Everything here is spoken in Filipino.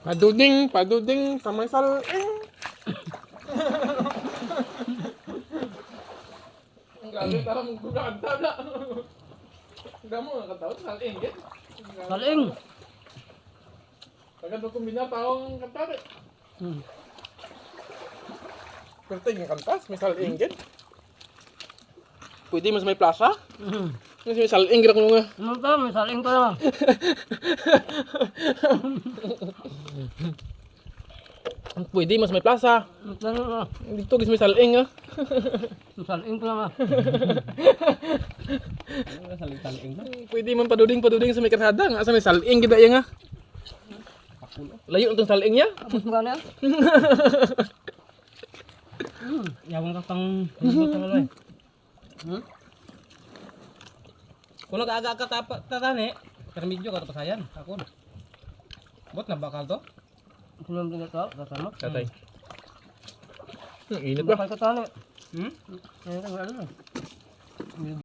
Paduding sa may salaing. Ang grabe, parang magkakanta na. Hindi mo nakatawa, salaing. Saling. Pagkat mo kumbina, parang kanta rin. Pwede yung kantas, may salaing. Pwede mas may plaza. Mas may salaing gerak mo nga. Ano to? May saling ko na. Pwede mas may plaza. Ano? Dito guys may salaing ah. May saling ko na. Pwede man paduding sa may karsada nga asa may salaing gid ya nga. Layo itong salaing niya. Tapos mo gano'n? Yawang ka pang... Kung nag-aga ka tatani, pero medyo ka tapasayan. Ako. Bot na bakal to? Sinong tinggal to? Kasama? Katay. Init ba? Bakal ka tani. Hmm? Ano?